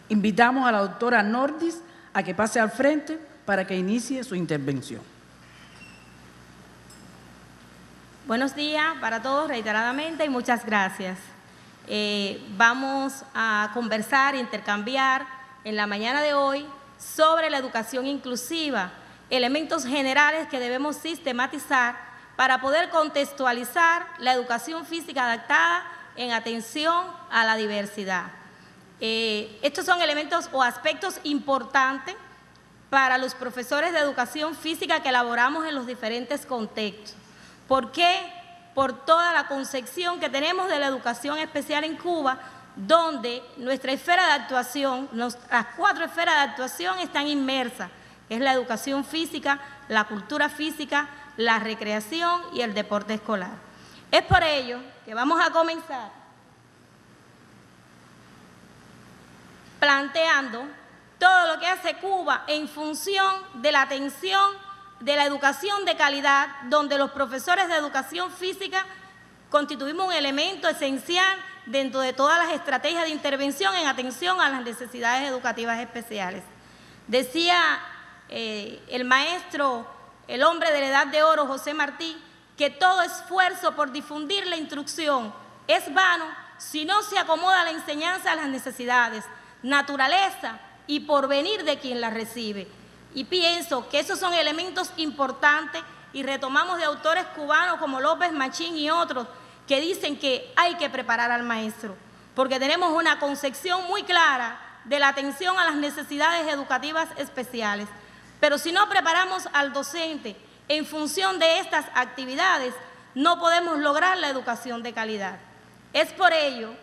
Invitamos a la doctora Nordis a que pase al frente para que inicie su intervención. Buenos días para todos reiteradamente y muchas gracias. Vamos a conversar, intercambiar en la mañana de hoy sobre la educación inclusiva, elementos generales que debemos sistematizar para poder contextualizar la educación física adaptada en atención a la diversidad. Estos son elementos o aspectos importantes para los profesores de educación física que elaboramos en los diferentes contextos. ¿Por qué? Por toda la concepción que tenemos de la educación especial en Cuba, donde nuestra esfera de actuación, las 4 esferas de actuación están inmersas. Es la educación física, la cultura física, la recreación y el deporte escolar. Es por ello que vamos a comenzar planteando todo lo que hace Cuba en función de la atención de la educación de calidad, donde los profesores de educación física constituimos un elemento esencial dentro de todas las estrategias de intervención en atención a las necesidades educativas especiales. Decía el maestro, el hombre de la edad de oro, José Martí, que todo esfuerzo por difundir la instrucción es vano si no se acomoda la enseñanza a las necesidades, naturaleza y porvenir de quien la recibe. Y pienso que esos son elementos importantes y retomamos de autores cubanos como López Machín y otros que dicen que hay que preparar al maestro, porque tenemos una concepción muy clara de la atención a las necesidades educativas especiales. Pero si no preparamos al docente en función de estas actividades, no podemos lograr la educación de calidad. Es por ello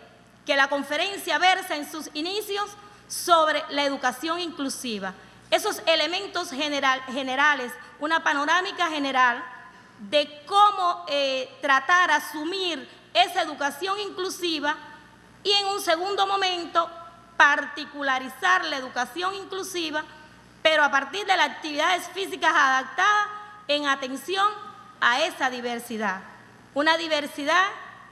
que la conferencia versa en sus inicios sobre la educación inclusiva. Esos elementos generales, una panorámica general de cómo tratar, asumir esa educación inclusiva y en un segundo momento particularizar la educación inclusiva, pero a partir de las actividades físicas adaptadas en atención a esa diversidad. Una diversidad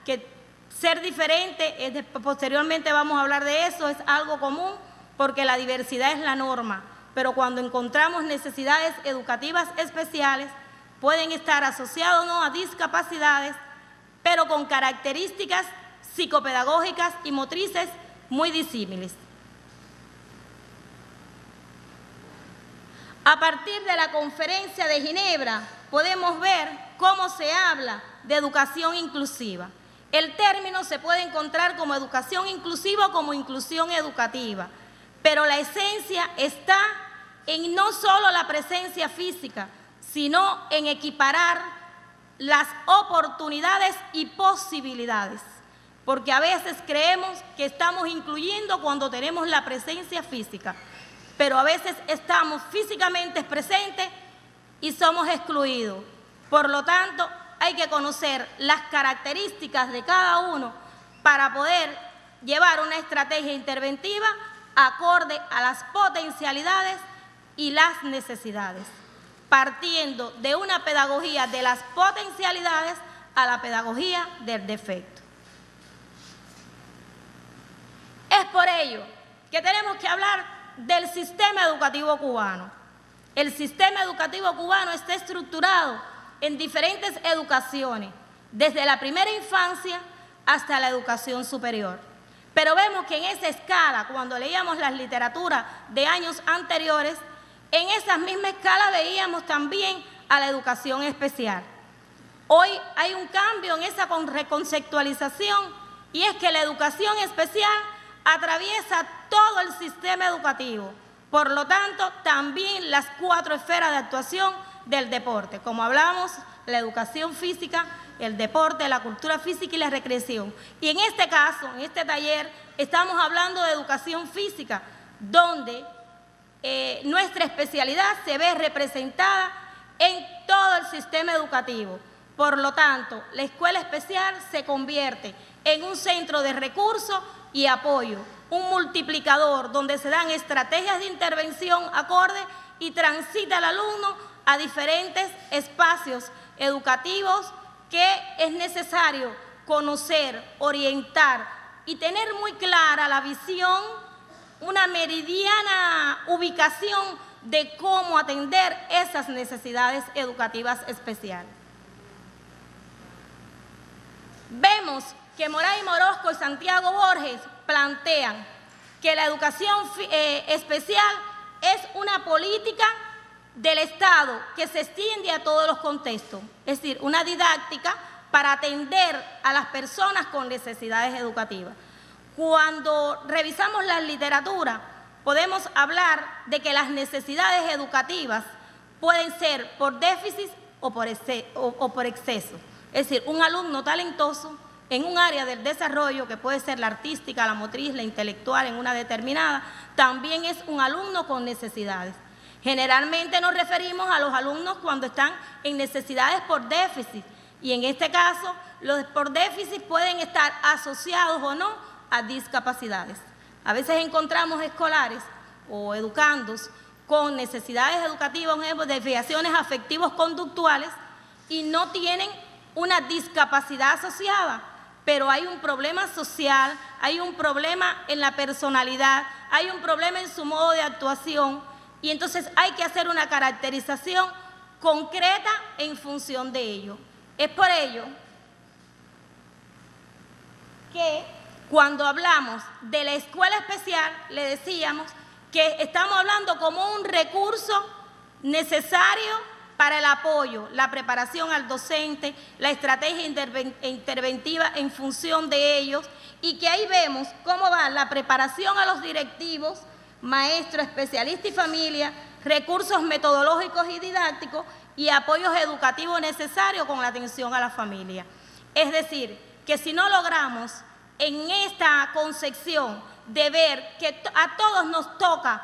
que ser diferente, posteriormente vamos a hablar de eso, es algo común porque la diversidad es la norma. Pero cuando encontramos necesidades educativas especiales, pueden estar asociados o no a discapacidades, pero con características psicopedagógicas y motrices muy disímiles. A partir de la Conferencia de Ginebra, podemos ver cómo se habla de educación inclusiva. El término se puede encontrar como educación inclusiva o como inclusión educativa, pero la esencia está en no solo la presencia física, sino en equiparar las oportunidades y posibilidades, porque a veces creemos que estamos incluyendo cuando tenemos la presencia física, pero a veces estamos físicamente presentes y somos excluidos. Por lo tanto, hay que conocer las características de cada uno para poder llevar una estrategia interventiva acorde a las potencialidades y las necesidades, partiendo de una pedagogía de las potencialidades a la pedagogía del defecto. Es por ello que tenemos que hablar del sistema educativo cubano. El sistema educativo cubano está estructurado en diferentes educaciones, desde la primera infancia hasta la educación superior. Pero vemos que en esa escala, cuando leíamos las literaturas de años anteriores, en esa misma escala veíamos también a la educación especial. Hoy hay un cambio en esa reconceptualización y es que la educación especial atraviesa todo el sistema educativo. Por lo tanto, también las 4 esferas de actuación del deporte. Como hablamos, la educación física, el deporte, la cultura física y la recreación. Y en este caso, en este taller, estamos hablando de educación física, donde nuestra especialidad se ve representada en todo el sistema educativo. Por lo tanto, la escuela especial se convierte en un centro de recursos y apoyo, un multiplicador donde se dan estrategias de intervención acorde y transita al alumno a diferentes espacios educativos que es necesario conocer, orientar y tener muy clara la visión, una meridiana ubicación de cómo atender esas necesidades educativas especiales. Vemos que Moray Morosco y Santiago Borges plantean que la educación especial es una política del Estado que se extiende a todos los contextos, es decir, una didáctica para atender a las personas con necesidades educativas. Cuando revisamos la literatura, podemos hablar de que las necesidades educativas pueden ser por déficit o por exceso. Es decir, un alumno talentoso en un área del desarrollo, que puede ser la artística, la motriz, la intelectual, en una determinada, también es un alumno con necesidades. Generalmente nos referimos a los alumnos cuando están en necesidades por déficit, y en este caso, los por déficit pueden estar asociados o no a discapacidades. A veces encontramos escolares o educandos con necesidades educativas, desviaciones afectivos conductuales, y no tienen una discapacidad asociada, pero hay un problema social, hay un problema en la personalidad, hay un problema en su modo de actuación, y entonces hay que hacer una caracterización concreta en función de ello. Es por ello que cuando hablamos de la escuela especial, le decíamos que estamos hablando como un recurso necesario para el apoyo, la preparación al docente, la estrategia interventiva en función de ellos, y que ahí vemos cómo va la preparación a los directivos, maestros, especialistas y familia, recursos metodológicos y didácticos y apoyos educativos necesarios con la atención a la familia. Es decir, que si no logramos en esta concepción de ver que a todos nos toca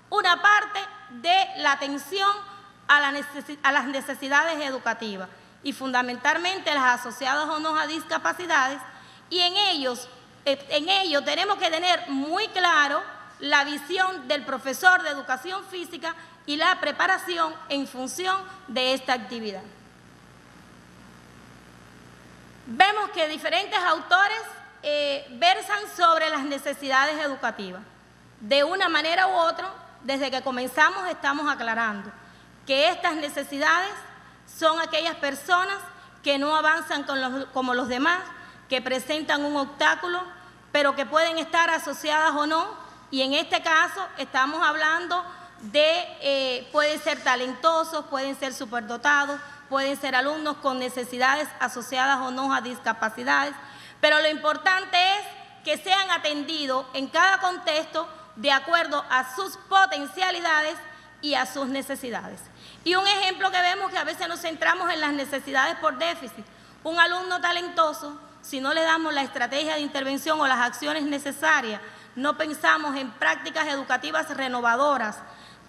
una parte de la atención a las necesidades educativas, y fundamentalmente las asociadas o no a discapacidades, y en ello tenemos que tener muy claro la visión del profesor de educación física y la preparación en función de esta actividad. Vemos que diferentes autores versan sobre las necesidades educativas. De una manera u otra, desde que comenzamos estamos aclarando que estas necesidades son aquellas personas que no avanzan como los demás, que presentan un obstáculo, pero que pueden estar asociadas o no, y en este caso estamos hablando de, pueden ser talentosos, pueden ser superdotados, pueden ser alumnos con necesidades asociadas o no a discapacidades, pero lo importante es que sean atendidos en cada contexto de acuerdo a sus potencialidades y a sus necesidades. Y un ejemplo que vemos, que a veces nos centramos en las necesidades por déficit. Un alumno talentoso, si no le damos la estrategia de intervención o las acciones necesarias, no pensamos en prácticas educativas renovadoras,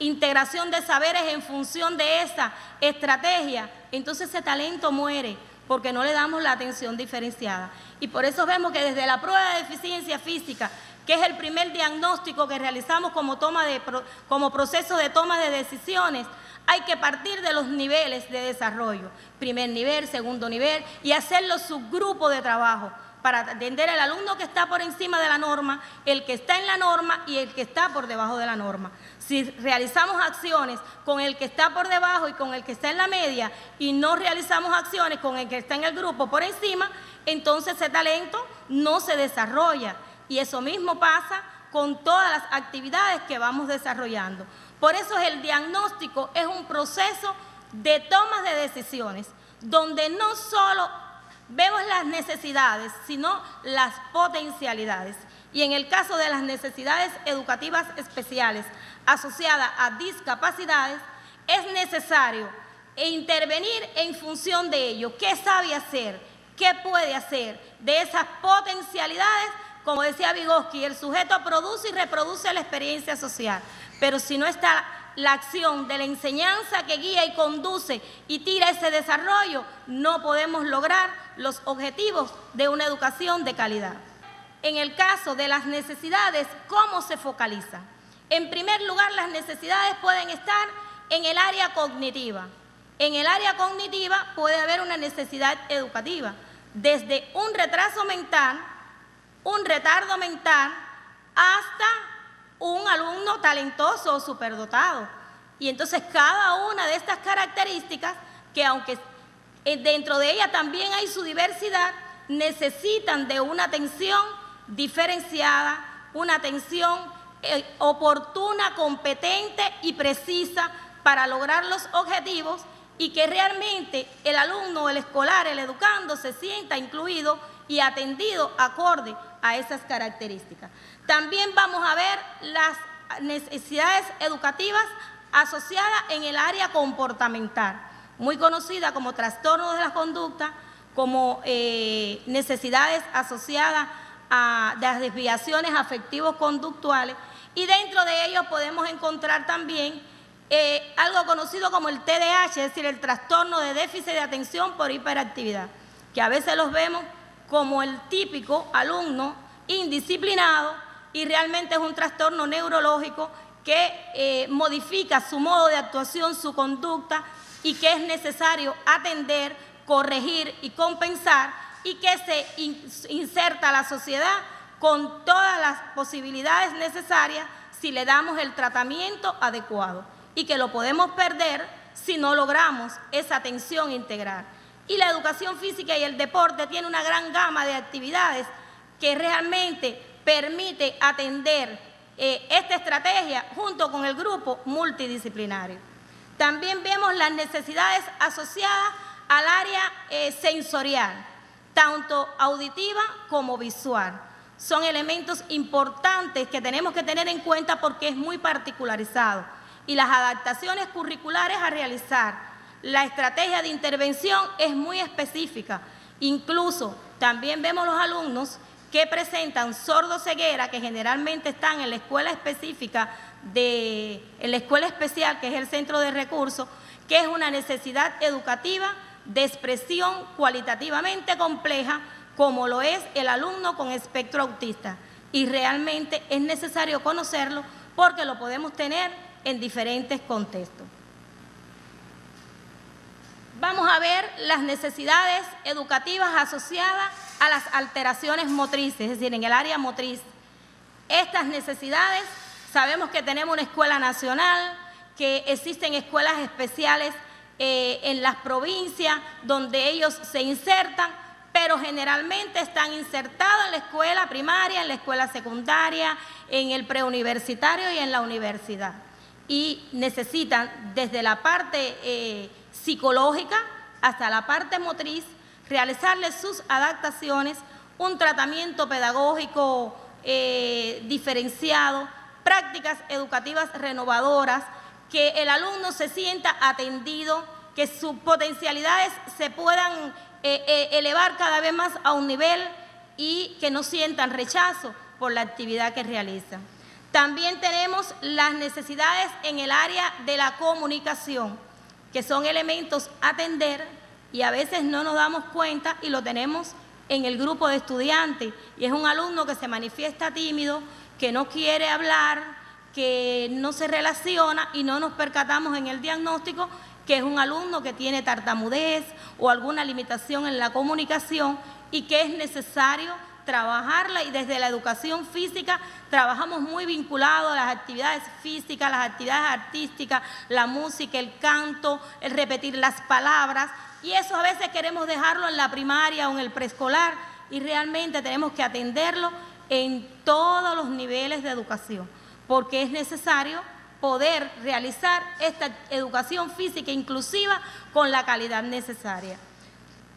integración de saberes en función de esa estrategia, entonces ese talento muere porque no le damos la atención diferenciada. Y por eso vemos que desde la prueba de deficiencia física, que es el primer diagnóstico que realizamos como proceso de toma de decisiones, hay que partir de los niveles de desarrollo, primer nivel, segundo nivel, y hacer los subgrupos de trabajo para atender al alumno que está por encima de la norma, el que está en la norma y el que está por debajo de la norma. Si realizamos acciones con el que está por debajo y con el que está en la media, y no realizamos acciones con el que está en el grupo por encima, entonces ese talento no se desarrolla. Y eso mismo pasa con todas las actividades que vamos desarrollando. Por eso el diagnóstico es un proceso de toma de decisiones, donde no solo vemos las necesidades, sino las potencialidades. Y en el caso de las necesidades educativas especiales asociadas a discapacidades, es necesario intervenir en función de ello. ¿Qué sabe hacer? ¿Qué puede hacer? De esas potencialidades, como decía Vygotsky, el sujeto produce y reproduce la experiencia social, pero si no está la acción de la enseñanza que guía y conduce y tira ese desarrollo, no podemos lograr los objetivos de una educación de calidad. En el caso de las necesidades, ¿cómo se focaliza? En primer lugar, las necesidades pueden estar en el área cognitiva. En el área cognitiva puede haber una necesidad educativa, desde un retraso mental, un retardo mental, hasta un alumno talentoso o superdotado. Y entonces cada una de estas características, que aunque dentro de ella también hay su diversidad, necesitan de una atención diferenciada, una atención oportuna, competente y precisa para lograr los objetivos, y que realmente el alumno, el escolar, el educando se sienta incluido y atendido acorde a esas características. También vamos a ver las necesidades educativas asociadas en el área comportamental, muy conocida como trastornos de la conducta, como necesidades asociadas a las desviaciones afectivos conductuales, y dentro de ellos podemos encontrar también algo conocido como el TDAH, es decir, el trastorno de déficit de atención por hiperactividad, que a veces los vemos como el típico alumno indisciplinado, y realmente es un trastorno neurológico que modifica su modo de actuación, su conducta, y que es necesario atender, corregir y compensar, y que se inserta a la sociedad con todas las posibilidades necesarias si le damos el tratamiento adecuado, y que lo podemos perder si no logramos esa atención integral. Y la educación física y el deporte tienen una gran gama de actividades que realmente permite atender esta estrategia junto con el grupo multidisciplinario. También vemos las necesidades asociadas al área sensorial, tanto auditiva como visual. Son elementos importantes que tenemos que tener en cuenta porque es muy particularizado, y las adaptaciones curriculares a realizar, la estrategia de intervención es muy específica. Incluso también vemos los alumnos que presentan sordoceguera, que generalmente están en la escuela específica, en la escuela especial, que es el centro de recursos, que es una necesidad educativa de expresión cualitativamente compleja, como lo es el alumno con espectro autista. Y realmente es necesario conocerlo porque lo podemos tener en diferentes contextos. Vamos a ver las necesidades educativas asociadas a las alteraciones motrices, es decir, en el área motriz. Estas necesidades, sabemos que tenemos una escuela nacional, que existen escuelas especiales en las provincias donde ellos se insertan, pero generalmente están insertados en la escuela primaria, en la escuela secundaria, en el preuniversitario y en la universidad. Y necesitan desde la parte psicológica hasta la parte motriz realizarles sus adaptaciones, un tratamiento pedagógico diferenciado, prácticas educativas renovadoras, que el alumno se sienta atendido, que sus potencialidades se puedan elevar cada vez más a un nivel y que no sientan rechazo por la actividad que realizan. También tenemos las necesidades en el área de la comunicación, que son elementos a atender y a veces no nos damos cuenta y lo tenemos en el grupo de estudiantes. Y es un alumno que se manifiesta tímido, que no quiere hablar, que no se relaciona y no nos percatamos en el diagnóstico que es un alumno que tiene tartamudez o alguna limitación en la comunicación y que es necesario trabajarla, y desde la educación física trabajamos muy vinculado a las actividades físicas, las actividades artísticas, la música, el canto, el repetir las palabras, y eso a veces queremos dejarlo en la primaria o en el preescolar y realmente tenemos que atenderlo en todos los niveles de educación, porque es necesario poder realizar esta educación física inclusiva con la calidad necesaria.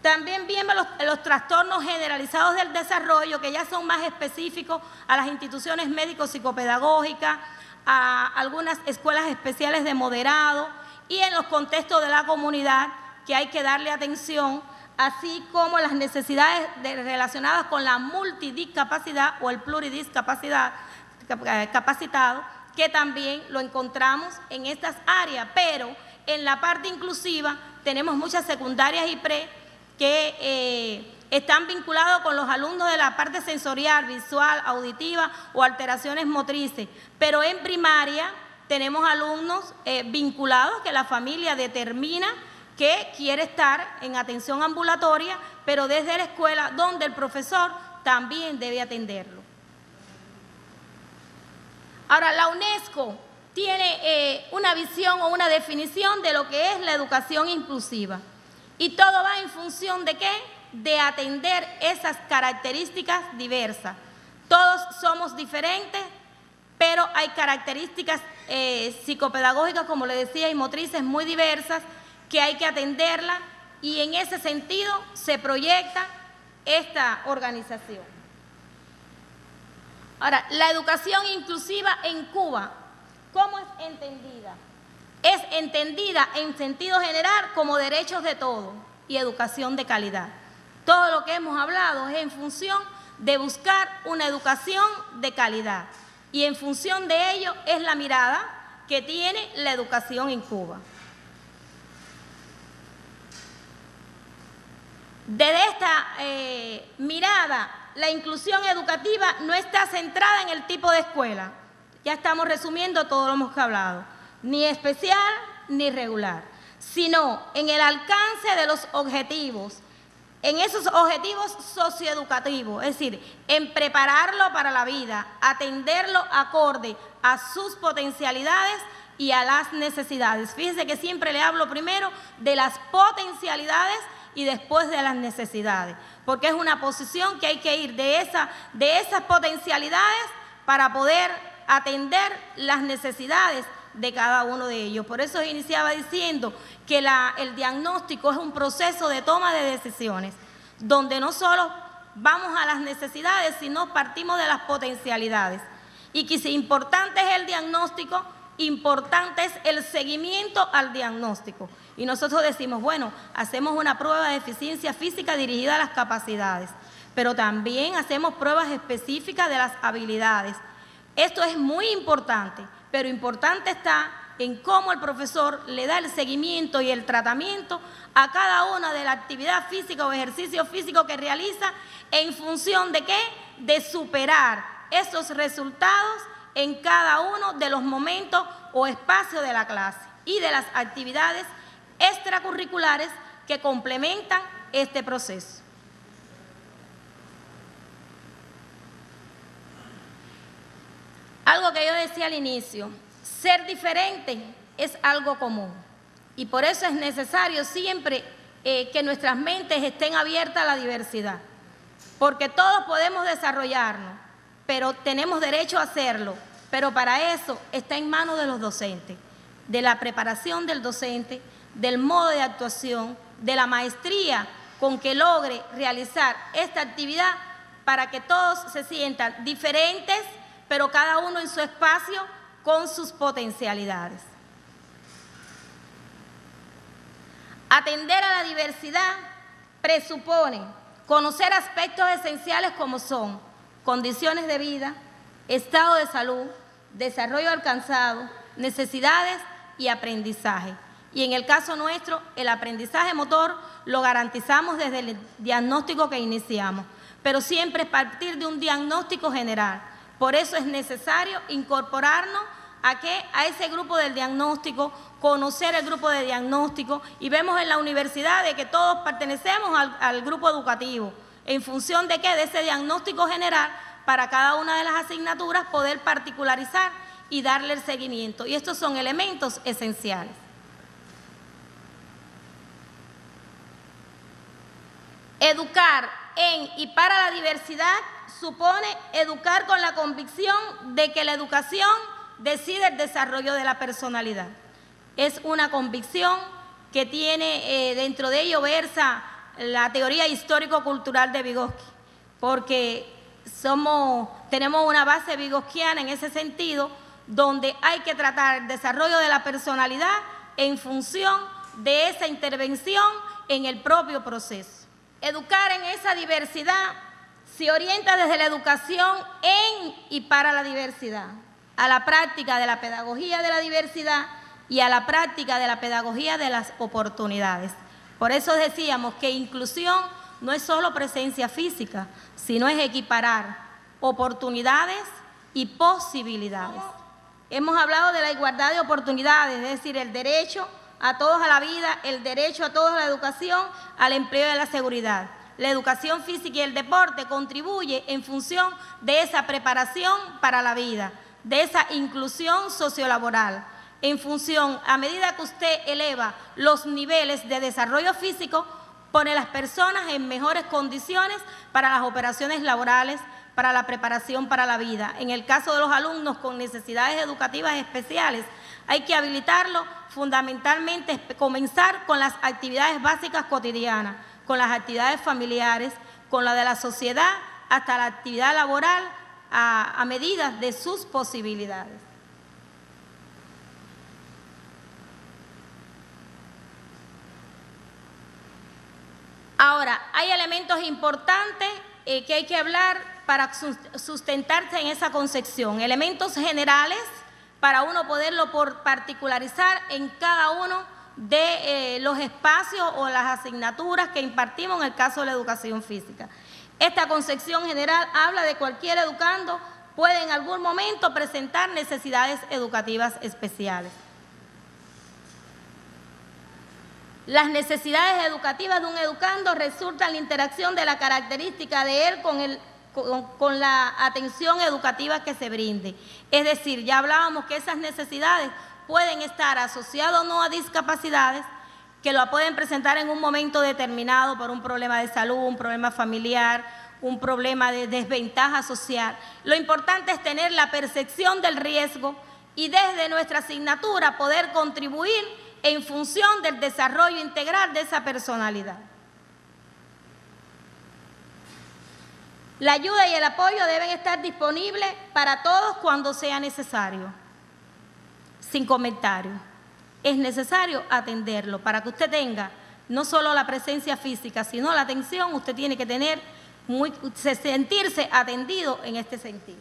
También vemos los trastornos generalizados del desarrollo, que ya son más específicos a las instituciones médico-psicopedagógicas, a algunas escuelas especiales de moderado y en los contextos de la comunidad que hay que darle atención, así como las necesidades relacionadas con la multidiscapacidad o el pluridiscapacidad capacitado, que también lo encontramos en estas áreas, pero en la parte inclusiva tenemos muchas secundarias y pre que están vinculados con los alumnos de la parte sensorial, visual, auditiva o alteraciones motrices, pero en primaria tenemos alumnos vinculados que la familia determina que quiere estar en atención ambulatoria, pero desde la escuela donde el profesor también debe atenderlo. Ahora, la UNESCO tiene una visión o una definición de lo que es la educación inclusiva. Y todo va en función ¿de qué? De atender esas características diversas. Todos somos diferentes, pero hay características psicopedagógicas, como le decía, y motrices muy diversas que hay que atenderlas, y en ese sentido se proyecta esta organización. Ahora, la educación inclusiva en Cuba, ¿cómo es entendida? Es entendida en sentido general como derechos de todos y educación de calidad. Todo lo que hemos hablado es en función de buscar una educación de calidad, y en función de ello es la mirada que tiene la educación en Cuba. Desde esta mirada, la inclusión educativa no está centrada en el tipo de escuela. Ya estamos resumiendo todo lo que hemos hablado. Ni especial ni regular, sino en el alcance de los objetivos, en esos objetivos socioeducativos, es decir, en prepararlo para la vida, atenderlo acorde a sus potencialidades y a las necesidades. Fíjense que siempre le hablo primero de las potencialidades y después de las necesidades, porque es una posición que hay que ir de esas potencialidades para poder atender las necesidades de cada uno de ellos. Por eso iniciaba diciendo que el diagnóstico es un proceso de toma de decisiones, donde no solo vamos a las necesidades, sino partimos de las potencialidades. Y que si importante es el diagnóstico, importante es el seguimiento al diagnóstico. Y nosotros decimos, bueno, hacemos una prueba de eficiencia física dirigida a las capacidades, pero también hacemos pruebas específicas de las habilidades. Esto es muy importante, pero importante está en cómo el profesor le da el seguimiento y el tratamiento a cada una de la actividad física o ejercicio físico que realiza, en función de ¿qué? De superar esos resultados en cada uno de los momentos o espacios de la clase y de las actividades extracurriculares que complementan este proceso. Algo que yo decía al inicio, ser diferente es algo común, y por eso es necesario siempre que nuestras mentes estén abiertas a la diversidad, porque todos podemos desarrollarnos, pero tenemos derecho a hacerlo, pero para eso está en manos de los docentes, de la preparación del docente, del modo de actuación, de la maestría con que logre realizar esta actividad, para que todos se sientan diferentes, pero cada uno en su espacio con sus potencialidades. Atender a la diversidad presupone conocer aspectos esenciales como son condiciones de vida, estado de salud, desarrollo alcanzado, necesidades y aprendizaje. Y en el caso nuestro, el aprendizaje motor lo garantizamos desde el diagnóstico que iniciamos, pero siempre es partir de un diagnóstico general. Por eso es necesario incorporarnos a ese grupo del diagnóstico, conocer el grupo de diagnóstico, y vemos en la universidad de que todos pertenecemos al grupo educativo, en función de ¿qué? De ese diagnóstico general, para cada una de las asignaturas poder particularizar y darle el seguimiento. Y estos son elementos esenciales. Educar en y para la diversidad supone educar con la convicción de que la educación decide el desarrollo de la personalidad. Es una convicción que tiene dentro de ello versa la teoría histórico-cultural de Vygotsky, porque tenemos una base vygotskiana en ese sentido, donde hay que tratar el desarrollo de la personalidad en función de esa intervención en el propio proceso. Educar en esa diversidad se orienta desde la educación en y para la diversidad, a la práctica de la pedagogía de la diversidad y a la práctica de la pedagogía de las oportunidades. Por eso decíamos que inclusión no es solo presencia física, sino es equiparar oportunidades y posibilidades. Hemos hablado de la igualdad de oportunidades, es decir, el derecho a todos a la vida, el derecho a todos a la educación, al empleo y a la seguridad. La educación física y el deporte contribuye en función de esa preparación para la vida, de esa inclusión sociolaboral. En función, a medida que usted eleva los niveles de desarrollo físico, pone a las personas en mejores condiciones para las operaciones laborales, para la preparación para la vida. En el caso de los alumnos con necesidades educativas especiales, hay que habilitarlo fundamentalmente, comenzar con las actividades básicas cotidianas, con las actividades familiares, con la de la sociedad, hasta la actividad laboral a medida de sus posibilidades. Ahora, hay elementos importantes que hay que hablar para sustentarse en esa concepción, elementos generales para uno poderlo particularizar en cada uno de los espacios o las asignaturas que impartimos en el caso de la educación física. Esta concepción general habla de cualquier educando puede en algún momento presentar necesidades educativas especiales. Las necesidades educativas de un educando resultan en la interacción de la característica de él con la atención educativa que se brinde. Es decir, ya hablábamos que esas necesidades pueden estar asociadas o no a discapacidades que lo pueden presentar en un momento determinado por un problema de salud, un problema familiar, un problema de desventaja social. Lo importante es tener la percepción del riesgo y desde nuestra asignatura poder contribuir en función del desarrollo integral de esa personalidad. La ayuda y el apoyo deben estar disponibles para todos cuando sea necesario, sin comentario. Es necesario atenderlo. Para que usted tenga no solo la presencia física, sino la atención, usted tiene que sentirse atendido en este sentido.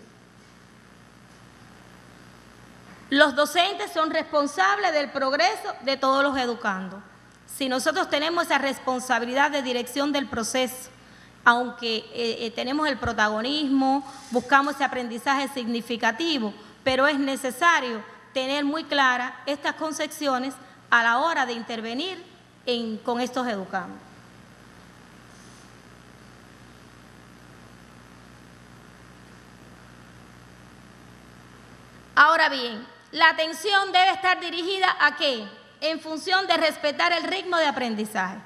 Los docentes son responsables del progreso de todos los educandos. Si nosotros tenemos esa responsabilidad de dirección del proceso, aunque tenemos el protagonismo, buscamos ese aprendizaje significativo, pero es necesario tener muy claras estas concepciones a la hora de intervenir con estos educandos. Ahora bien, la atención debe estar dirigida ¿a qué? En función de respetar el ritmo de aprendizaje.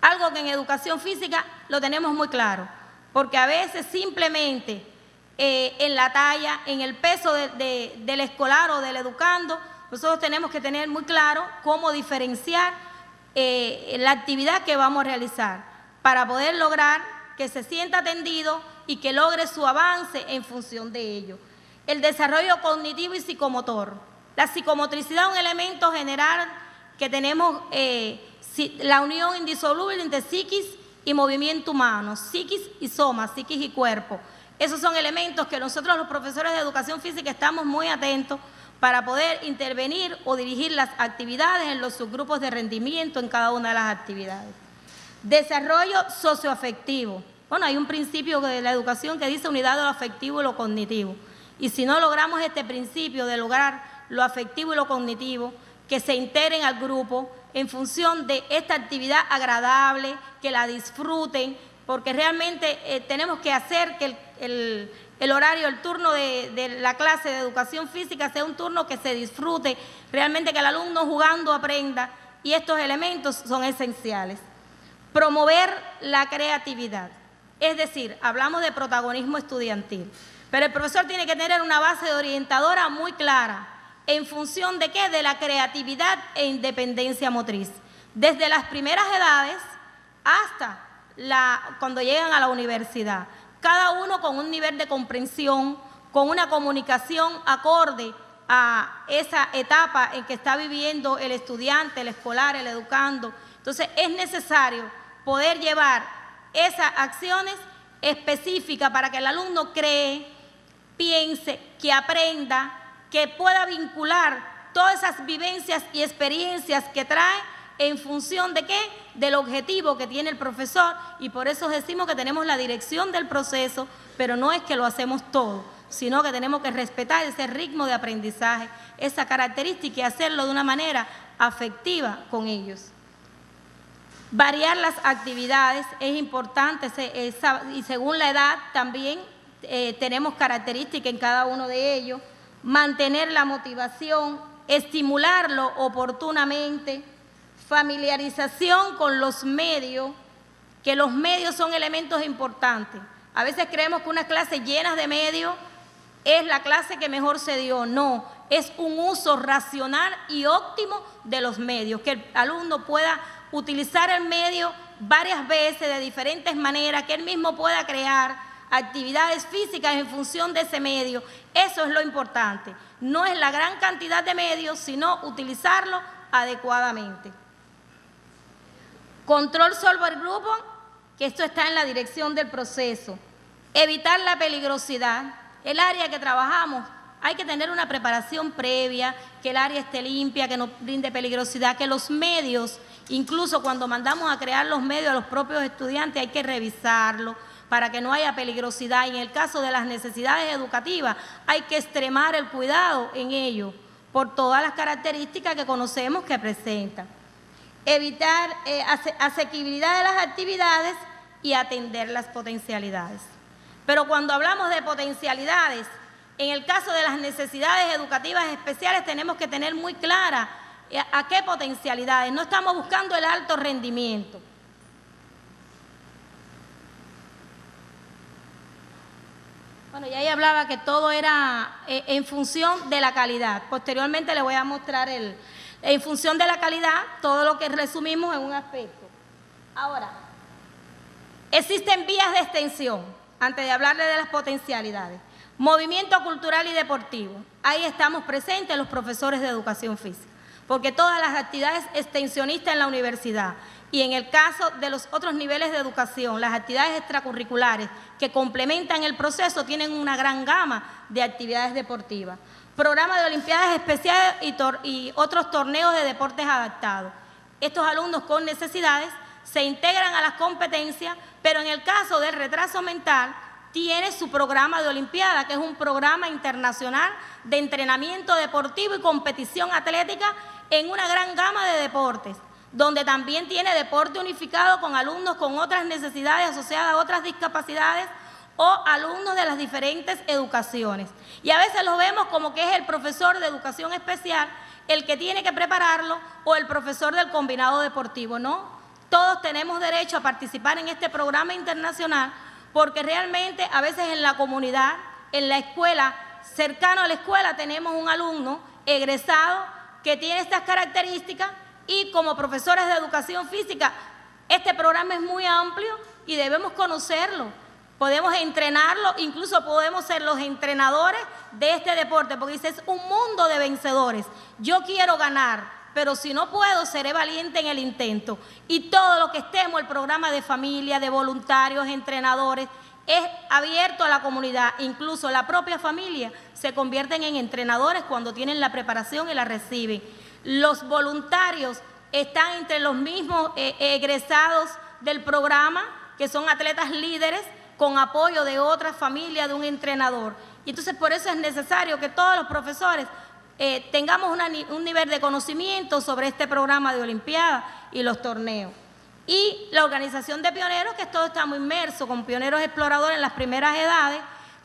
Algo que en educación física lo tenemos muy claro, porque a veces simplemente en la talla, en el peso del escolar o del educando, nosotros tenemos que tener muy claro cómo diferenciar la actividad que vamos a realizar para poder lograr que se sienta atendido y que logre su avance en función de ello. El desarrollo cognitivo y psicomotor. La psicomotricidad es un elemento general que tenemos, la unión indisoluble entre psiquis y movimiento humano, psiquis y soma, psiquis y cuerpo. Esos son elementos que nosotros los profesores de educación física estamos muy atentos para poder intervenir o dirigir las actividades en los subgrupos de rendimiento en cada una de las actividades. Desarrollo socioafectivo. Bueno, hay un principio de la educación que dice unidad de lo afectivo y lo cognitivo. Y si no logramos este principio de lograr lo afectivo y lo cognitivo, que se integren al grupo en función de esta actividad agradable, que la disfruten, porque realmente tenemos que hacer que el horario, el turno de la clase de educación física sea un turno que se disfrute, realmente que el alumno jugando aprenda, y estos elementos son esenciales. Promover la creatividad, es decir, hablamos de protagonismo estudiantil. Pero el profesor tiene que tener una base orientadora muy clara. ¿En función de qué? De la creatividad e independencia motriz. Desde las primeras edades hasta cuando llegan a la universidad. Cada uno con un nivel de comprensión, con una comunicación acorde a esa etapa en que está viviendo el estudiante, el escolar, el educando. Entonces es necesario poder llevar esas acciones específicas para que el alumno cree, piense, que aprenda, que pueda vincular todas esas vivencias y experiencias que trae en función de ¿qué? Del objetivo que tiene el profesor, y por eso decimos que tenemos la dirección del proceso, pero no es que lo hacemos todo, sino que tenemos que respetar ese ritmo de aprendizaje, esa característica y hacerlo de una manera afectiva con ellos. Variar las actividades es importante y según la edad también tenemos características en cada uno de ellos. mantener la motivación, estimularlo oportunamente, familiarización con los medios, que los medios son elementos importantes. A veces creemos que una clase llena de medios es la clase que mejor se dio. No, es un uso racional y óptimo de los medios, que el alumno pueda utilizar el medio varias veces de diferentes maneras, que él mismo pueda crear actividades físicas en función de ese medio. Eso es lo importante. No es la gran cantidad de medios, sino utilizarlo adecuadamente. Control sobre el grupo, que esto está en la dirección del proceso. Evitar la peligrosidad. El área que trabajamos, hay que tener una preparación previa, que el área esté limpia, que no brinde peligrosidad, que los medios, incluso cuando mandamos a crear los medios a los propios estudiantes, hay que revisarlo para que no haya peligrosidad. Y en el caso de las necesidades educativas, hay que extremar el cuidado en ello, por todas las características que conocemos que presentan. Evitar asequibilidad de las actividades y atender las potencialidades. Pero cuando hablamos de potencialidades, en el caso de las necesidades educativas especiales tenemos que tener muy clara a qué potencialidades. No estamos buscando el alto rendimiento. Bueno, ya ahí hablaba que todo era en función de la calidad. Posteriormente le voy a mostrar en función de la calidad todo lo que resumimos en un aspecto. Ahora, existen vías de extensión. Antes de hablarle de las potencialidades, movimiento cultural y deportivo. Ahí estamos presentes los profesores de educación física, porque todas las actividades extensionistas en la universidad y en el caso de los otros niveles de educación, las actividades extracurriculares que complementan el proceso tienen una gran gama de actividades deportivas. Programa de olimpiadas especiales y otros torneos de deportes adaptados. Estos alumnos con necesidades se integran a las competencias, pero en el caso del retraso mental, tiene su programa de olimpiada, que es un programa internacional de entrenamiento deportivo y competición atlética en una gran gama de deportes, donde también tiene deporte unificado con alumnos con otras necesidades asociadas a otras discapacidades o alumnos de las diferentes educaciones. Y a veces lo vemos como que es el profesor de educación especial el que tiene que prepararlo o el profesor del combinado deportivo, ¿no? Todos tenemos derecho a participar en este programa internacional porque realmente a veces en la comunidad, en la escuela, cercano a la escuela tenemos un alumno egresado que tiene estas características y como profesores de educación física, este programa es muy amplio y debemos conocerlo. Podemos entrenarlo, incluso podemos ser los entrenadores de este deporte porque dice, es un mundo de vencedores. Yo quiero ganar, pero si no puedo, seré valiente en el intento. Y todo lo que estemos, el programa de familia, de voluntarios, entrenadores, es abierto a la comunidad. Incluso la propia familia se convierten en entrenadores cuando tienen la preparación y la reciben. Los voluntarios están entre los mismos egresados del programa, que son atletas líderes, con apoyo de otra familia, de un entrenador. Y entonces por eso es necesario que todos los profesores tengamos un nivel de conocimiento sobre este programa de olimpiadas y los torneos. Y la organización de pioneros, que todo está muy inmerso con pioneros exploradores en las primeras edades.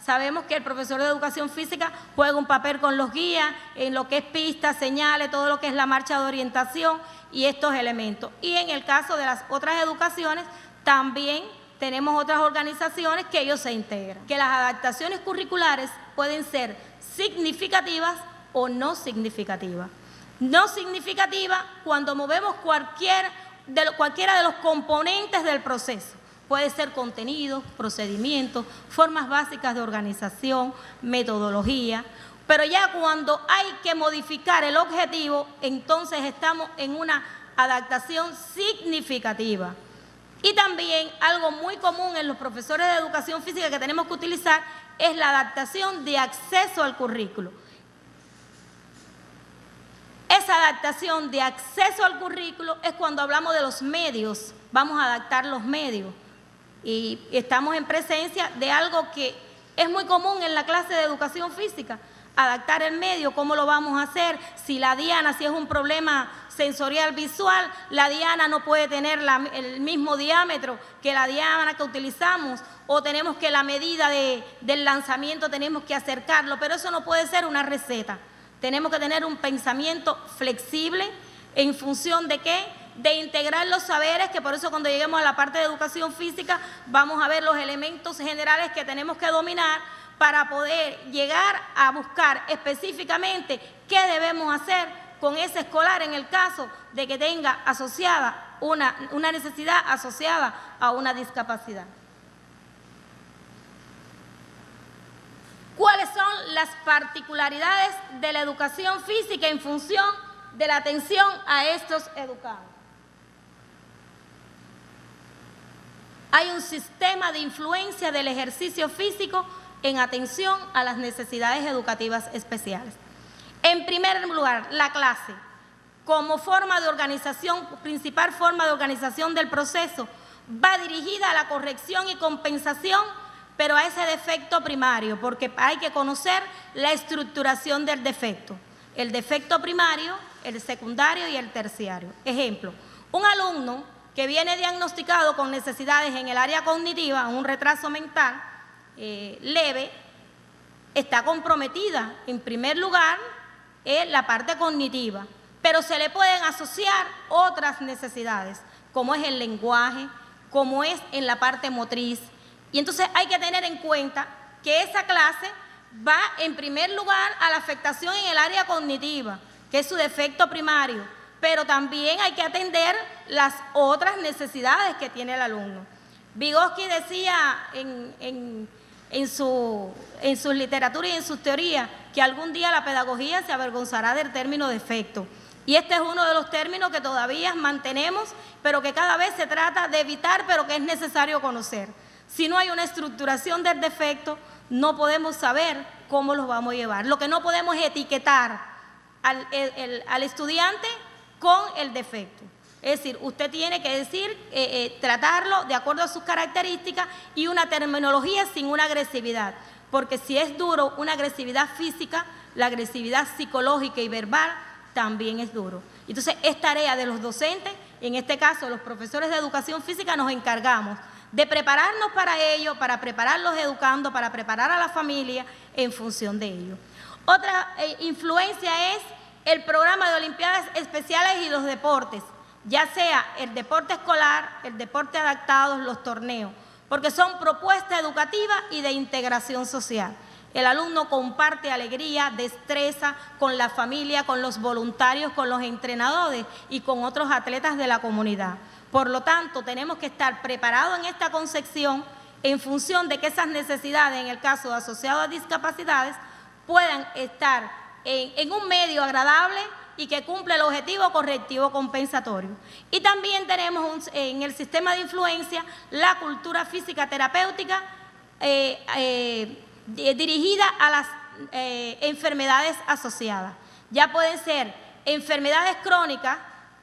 Sabemos que el profesor de educación física juega un papel con los guías en lo que es pistas, señales, todo lo que es la marcha de orientación y estos elementos. Y en el caso de las otras educaciones, también tenemos otras organizaciones que ellos se integran. Que las adaptaciones curriculares pueden ser significativas o no significativas. No significativa cuando movemos cualquiera de los componentes del proceso. Puede ser contenido, procedimientos, formas básicas de organización, metodología, pero ya cuando hay que modificar el objetivo, entonces estamos en una adaptación significativa. Y también algo muy común en los profesores de educación física que tenemos que utilizar es la adaptación de acceso al currículo. Esa adaptación de acceso al currículo es cuando hablamos de los medios, vamos a adaptar los medios. Y estamos en presencia de algo que es muy común en la clase de educación física. adaptar el medio, ¿cómo lo vamos a hacer? Si la diana, si es un problema sensorial visual, la diana no puede tener el mismo diámetro que la diana que utilizamos, o tenemos que la medida del lanzamiento tenemos que acercarlo, pero eso no puede ser una receta. Tenemos que tener un pensamiento flexible en función de ¿qué? De integrar los saberes, que por eso cuando lleguemos a la parte de educación física vamos a ver los elementos generales que tenemos que dominar para poder llegar a buscar específicamente qué debemos hacer con ese escolar en el caso de que tenga asociada una necesidad asociada a una discapacidad. ¿Cuáles son las particularidades de la educación física en función de la atención a estos educandos? Hay un sistema de influencia del ejercicio físico en atención a las necesidades educativas especiales. En primer lugar, la clase, como forma de organización, principal forma de organización del proceso, va dirigida a la corrección y compensación, pero a ese defecto primario, porque hay que conocer la estructuración del defecto. El defecto primario, el secundario y el terciario. Ejemplo, un alumno que viene diagnosticado con necesidades en el área cognitiva, un retraso mental leve, está comprometida en primer lugar en la parte cognitiva, pero se le pueden asociar otras necesidades, como es el lenguaje, como es en la parte motriz. Y entonces hay que tener en cuenta que esa clase va en primer lugar a la afectación en el área cognitiva, que es su defecto primario, pero también hay que atender las otras necesidades que tiene el alumno. Vygotsky decía en su literatura y en sus teorías que algún día la pedagogía se avergonzará del término defecto. Y este es uno de los términos que todavía mantenemos, pero que cada vez se trata de evitar, pero que es necesario conocer. Si no hay una estructuración del defecto, no podemos saber cómo los vamos a llevar. Lo que no podemos es etiquetar al estudiante con el defecto. Es decir, usted tiene que decir, tratarlo de acuerdo a sus características y una terminología sin una agresividad. Porque si es duro una agresividad física, la agresividad psicológica y verbal también es duro. Entonces, es tarea de los docentes, en este caso los profesores de educación física, nos encargamos de prepararnos para ello, para preparar a los educandos, para preparar a la familia en función de ello. Otra influencia es el programa de Olimpiadas Especiales y los deportes, ya sea el deporte escolar, el deporte adaptado, los torneos, porque son propuestas educativas y de integración social. El alumno comparte alegría, destreza con la familia, con los voluntarios, con los entrenadores y con otros atletas de la comunidad. Por lo tanto, tenemos que estar preparados en esta concepción en función de que esas necesidades, en el caso de asociados a discapacidades, puedan estar en un medio agradable y que cumple el objetivo correctivo compensatorio. Y también tenemos en el sistema de influencia la cultura física terapéutica dirigida a las enfermedades asociadas. Ya pueden ser enfermedades crónicas,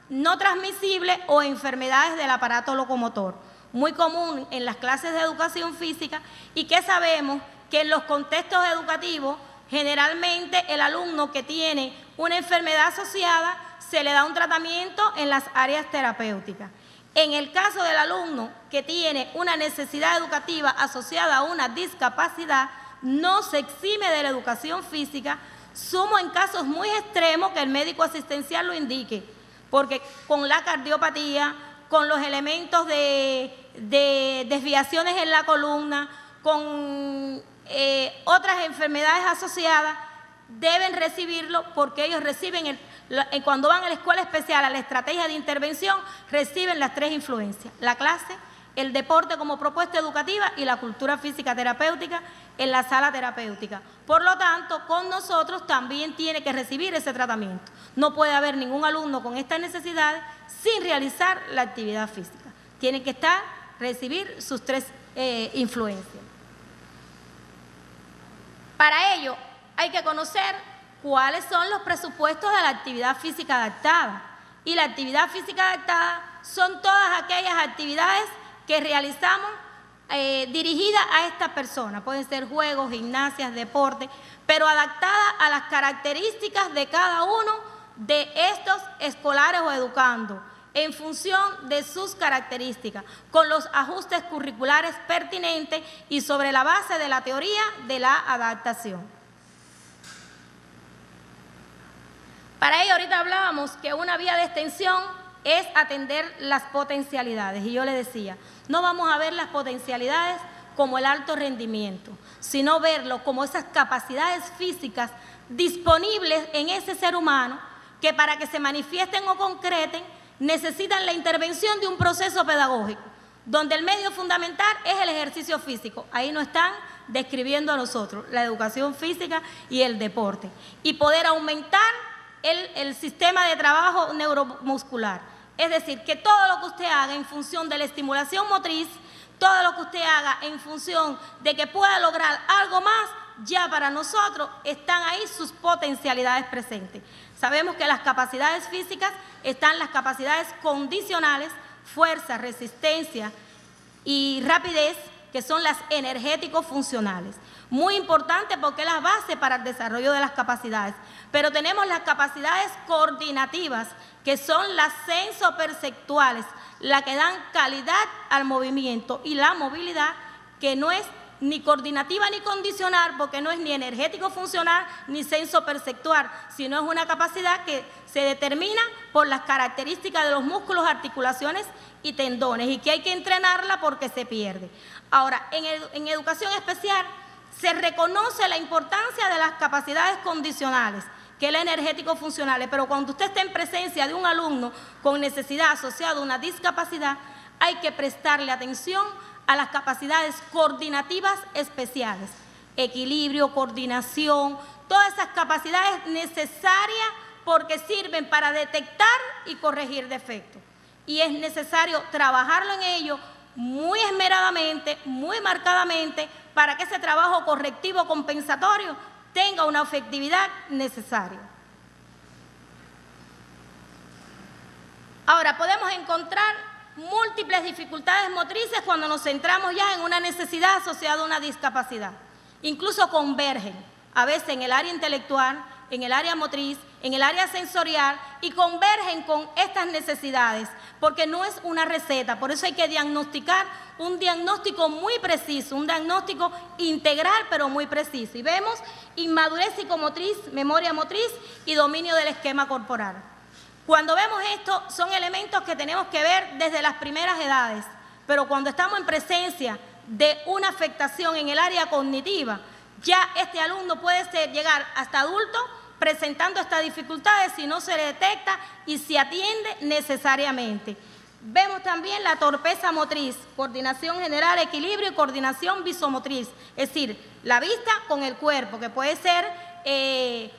no transmisibles o enfermedades del aparato locomotor. Muy común en las clases de educación física y que sabemos que en los contextos educativos generalmente el alumno que tiene una enfermedad asociada se le da un tratamiento en las áreas terapéuticas. En el caso del alumno que tiene una necesidad educativa asociada a una discapacidad, no se exime de la educación física, sumo en casos muy extremos que el médico asistencial lo indique, porque con la cardiopatía, con los elementos de desviaciones en la columna, con otras enfermedades asociadas, deben recibirlo porque ellos reciben, cuando van a la escuela especial, a la estrategia de intervención, reciben las tres influencias: la clase, el deporte como propuesta educativa y la cultura física terapéutica en la sala terapéutica. Por lo tanto, con nosotros también tiene que recibir ese tratamiento. No puede haber ningún alumno con estas necesidades sin realizar la actividad física. Tiene que recibir sus tres influencias. Para ello, hay que conocer cuáles son los presupuestos de la actividad física adaptada. Y la actividad física adaptada son todas aquellas actividades que realizamos dirigida a estas personas. Pueden ser juegos, gimnasias, deporte, pero adaptada a las características de cada uno de estos escolares o educandos, en función de sus características, con los ajustes curriculares pertinentes y sobre la base de la teoría de la adaptación. Para ello, ahorita hablábamos que una vía de extensión es atender las potencialidades. Y yo le decía, no vamos a ver las potencialidades como el alto rendimiento, sino verlo como esas capacidades físicas disponibles en ese ser humano que para que se manifiesten o concreten necesitan la intervención de un proceso pedagógico, donde el medio fundamental es el ejercicio físico. Ahí nos están describiendo a nosotros la educación física y el deporte. Y poder aumentar el sistema de trabajo neuromuscular. Es decir, que todo lo que usted haga en función de la estimulación motriz, todo lo que usted haga en función de que pueda lograr algo más, ya para nosotros están ahí sus potencialidades presentes. Sabemos que las capacidades físicas están las capacidades condicionales, fuerza, resistencia y rapidez, que son las energético-funcionales. Muy importante porque es la base para el desarrollo de las capacidades. Pero tenemos las capacidades coordinativas, que son las sensoperceptuales, las que dan calidad al movimiento, y la movilidad, que no es ni coordinativa ni condicional, porque no es ni energético funcional ni sensoperceptual, sino es una capacidad que se determina por las características de los músculos, articulaciones y tendones, y que hay que entrenarla porque se pierde. Ahora, en educación especial se reconoce la importancia de las capacidades condicionales, que es la energético-funcionales, pero cuando usted está en presencia de un alumno con necesidad asociada a una discapacidad, hay que prestarle atención a las capacidades coordinativas especiales, equilibrio, coordinación, todas esas capacidades necesarias porque sirven para detectar y corregir defectos. Y es necesario trabajarlo en ello muy esmeradamente, muy marcadamente, para que ese trabajo correctivo compensatorio tenga una efectividad necesaria. Ahora, podemos encontrar múltiples dificultades motrices cuando nos centramos ya en una necesidad asociada a una discapacidad. Incluso convergen, a veces en el área intelectual, en el área motriz, en el área sensorial, y convergen con estas necesidades, porque no es una receta. Por eso hay que diagnosticar un diagnóstico muy preciso, un diagnóstico integral pero muy preciso. Y vemos inmadurez psicomotriz, memoria motriz y dominio del esquema corporal. Cuando vemos esto, son elementos que tenemos que ver desde las primeras edades, pero cuando estamos en presencia de una afectación en el área cognitiva, ya este alumno puede llegar hasta adulto presentando estas dificultades si no se le detecta y se atiende necesariamente. Vemos también la torpeza motriz, coordinación general, equilibrio y coordinación visomotriz, es decir, la vista con el cuerpo, que puede ser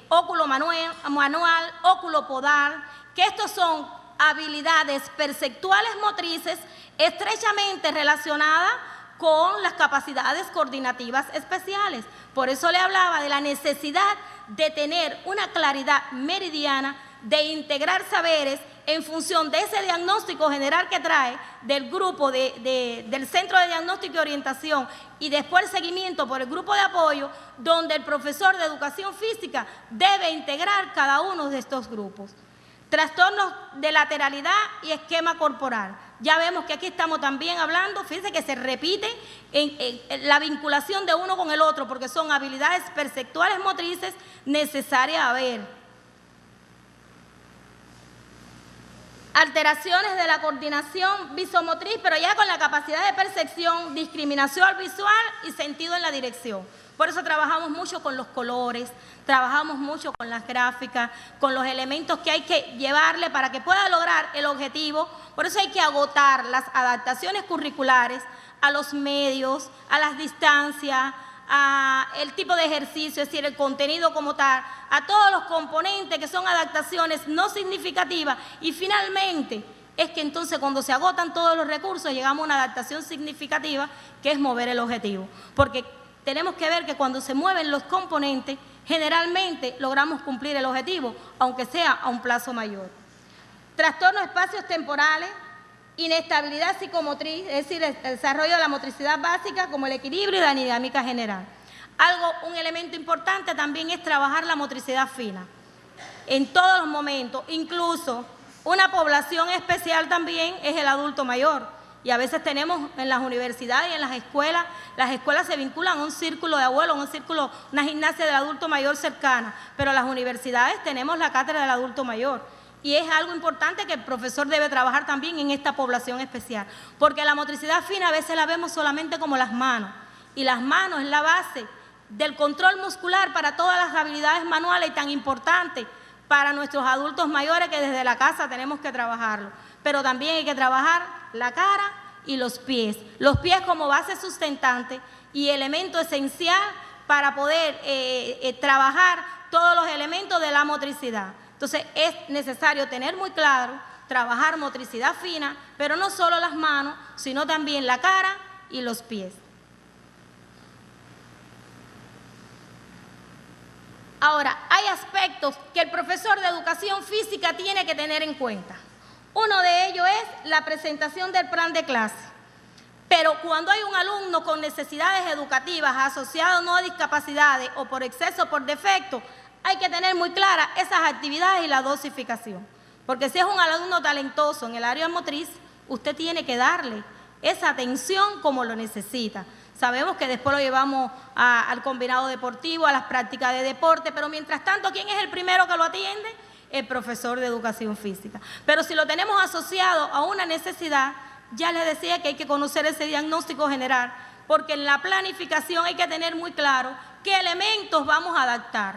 óculo manual, óculo podal, que estos son habilidades perceptuales motrices estrechamente relacionadas con las capacidades coordinativas especiales. Por eso le hablaba de la necesidad de tener una claridad meridiana, de integrar saberes en función de ese diagnóstico general que trae del grupo del Centro de Diagnóstico y Orientación, y después el seguimiento por el grupo de apoyo, donde el profesor de educación física debe integrar cada uno de estos grupos. Trastornos de lateralidad y esquema corporal. Ya vemos que aquí estamos también hablando, fíjense que se repite en la vinculación de uno con el otro, porque son habilidades perceptuales motrices necesarias a ver. Alteraciones de la coordinación visomotriz, pero ya con la capacidad de percepción, discriminación visual y sentido en la dirección. Por eso trabajamos mucho con los colores, trabajamos mucho con las gráficas, con los elementos que hay que llevarle para que pueda lograr el objetivo. Por eso hay que agotar las adaptaciones curriculares a los medios, a las distancias, a el tipo de ejercicio, es decir, el contenido como tal, a todos los componentes que son adaptaciones no significativas, y finalmente es que entonces cuando se agotan todos los recursos llegamos a una adaptación significativa, que es mover el objetivo, porque tenemos que ver que cuando se mueven los componentes generalmente logramos cumplir el objetivo, aunque sea a un plazo mayor. Trastornos espacios temporales, inestabilidad psicomotriz, es decir, el desarrollo de la motricidad básica como el equilibrio y la dinámica general. Un elemento importante también es trabajar la motricidad fina en todos los momentos, incluso una población especial también es el adulto mayor. Y a veces tenemos en las universidades y en las escuelas se vinculan a un círculo de abuelos, una gimnasia del adulto mayor cercana, pero en las universidades tenemos la cátedra del adulto mayor. Y es algo importante que el profesor debe trabajar también en esta población especial, porque la motricidad fina a veces la vemos solamente como las manos, y las manos es la base del control muscular para todas las habilidades manuales y tan importante para nuestros adultos mayores que desde la casa tenemos que trabajarlo. Pero también hay que trabajar la cara y los pies como base sustentante y elemento esencial para poder trabajar todos los elementos de la motricidad. Entonces es necesario tener muy claro, trabajar motricidad fina, pero no solo las manos, sino también la cara y los pies. Ahora, hay aspectos que el profesor de educación física tiene que tener en cuenta. Uno de ellos es la presentación del plan de clase. Pero cuando hay un alumno con necesidades educativas asociadas no a discapacidades o por exceso o por defecto, hay que tener muy claras esas actividades y la dosificación. Porque si es un alumno talentoso en el área motriz, usted tiene que darle esa atención como lo necesita. Sabemos que después lo llevamos al combinado deportivo, a las prácticas de deporte, pero mientras tanto, ¿quién es el primero que lo atiende? El profesor de educación física. Pero si lo tenemos asociado a una necesidad, ya les decía que hay que conocer ese diagnóstico general, porque en la planificación hay que tener muy claro qué elementos vamos a adaptar,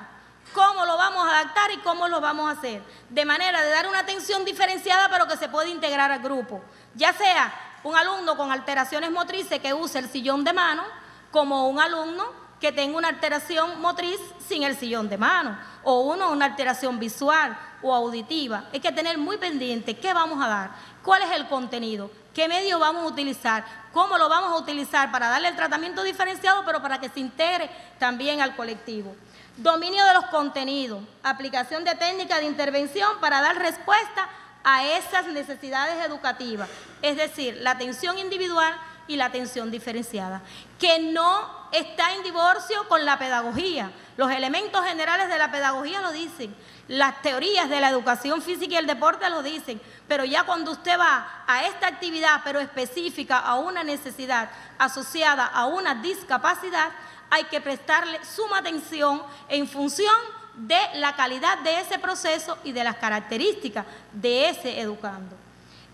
cómo lo vamos a adaptar y cómo lo vamos a hacer, de manera de dar una atención diferenciada pero que se pueda integrar al grupo, ya sea un alumno con alteraciones motrices que use el sillón de mano, como un alumno que tenga una alteración motriz sin el sillón de mano, o una alteración visual o auditiva. Hay que tener muy pendiente qué vamos a dar, cuál es el contenido, qué medio vamos a utilizar, cómo lo vamos a utilizar para darle el tratamiento diferenciado, pero para que se integre también al colectivo. Dominio de los contenidos, aplicación de técnicas de intervención para dar respuesta a esas necesidades educativas, es decir, la atención individual y la atención diferenciada, que no está en divorcio con la pedagogía. Los elementos generales de la pedagogía lo dicen, las teorías de la educación física y el deporte lo dicen, pero ya cuando usted va a esta actividad, pero específica a una necesidad asociada a una discapacidad, hay que prestarle suma atención en función de la calidad de ese proceso y de las características de ese educando.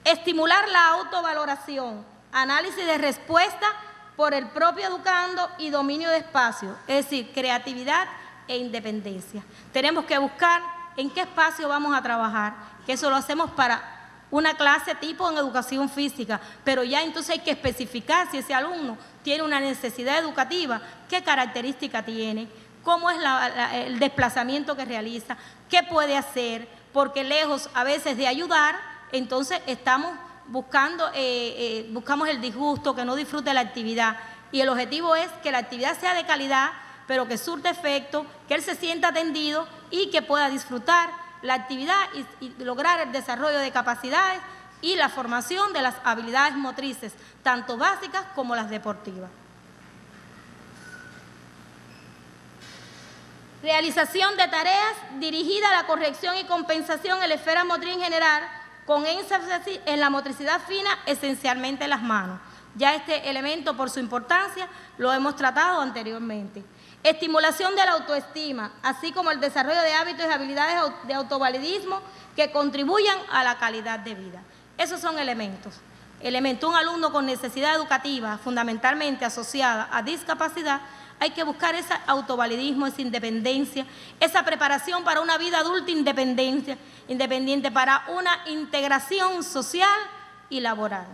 Estimular la autovaloración, análisis de respuesta por el propio educando y dominio de espacio, es decir, creatividad e independencia. Tenemos que buscar en qué espacio vamos a trabajar, que eso lo hacemos para una clase tipo en educación física, pero ya entonces hay que especificar si ese alumno tiene una necesidad educativa, qué característica tiene, cómo es el desplazamiento que realiza, qué puede hacer, porque lejos a veces de ayudar, entonces buscamos el disgusto, que no disfrute la actividad. Y el objetivo es que la actividad sea de calidad, pero que surte efecto, que él se sienta atendido y que pueda disfrutar la actividad y lograr el desarrollo de capacidades y la formación de las habilidades motrices, tanto básicas como las deportivas. Realización de tareas dirigida a la corrección y compensación en la esfera motriz en general, con énfasis en la motricidad fina, esencialmente en las manos. Ya este elemento, por su importancia, lo hemos tratado anteriormente. Estimulación de la autoestima, así como el desarrollo de hábitos y habilidades de autovalidismo que contribuyan a la calidad de vida. Esos son elementos. Un alumno con necesidad educativa, fundamentalmente asociada a discapacidad, hay que buscar ese autovalidismo, esa independencia, esa preparación para una vida adulta independiente, para una integración social y laboral.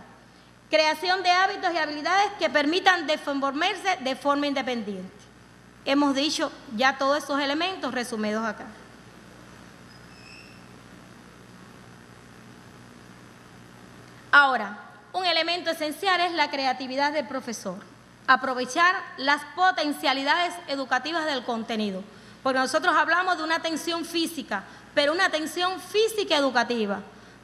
Creación de hábitos y habilidades que permitan desenvolverse de forma independiente. Hemos dicho ya todos esos elementos resumidos acá. Ahora, un elemento esencial es la creatividad del profesor. Aprovechar las potencialidades educativas del contenido, porque nosotros hablamos de una atención física, pero una atención física educativa,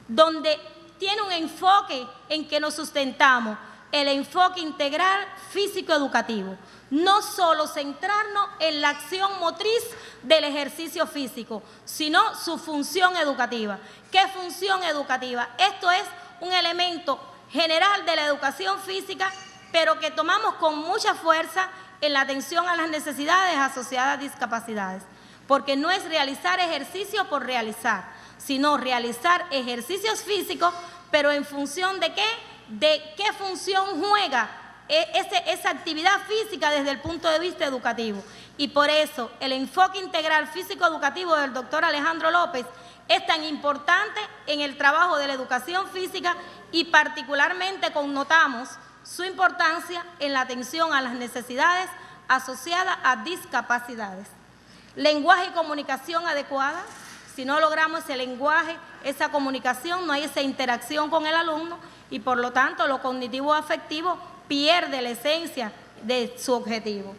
donde tiene un enfoque en que nos sustentamos, el enfoque integral físico-educativo. No solo centrarnos en la acción motriz del ejercicio físico, sino su función educativa. ¿Qué función educativa? Esto es un elemento general de la educación física, pero que tomamos con mucha fuerza en la atención a las necesidades asociadas a discapacidades. Porque no es realizar ejercicio por realizar, sino realizar ejercicios físicos, pero en función de qué, de qué función juega esa actividad física desde el punto de vista educativo. Y por eso el enfoque integral físico-educativo del doctor Alejandro López es tan importante en el trabajo de la educación física y particularmente connotamos su importancia en la atención a las necesidades asociadas a discapacidades. Lenguaje y comunicación adecuada. Si no logramos ese lenguaje, esa comunicación, no hay esa interacción con el alumno y por lo tanto lo cognitivo afectivo pierde la esencia de su objetivo.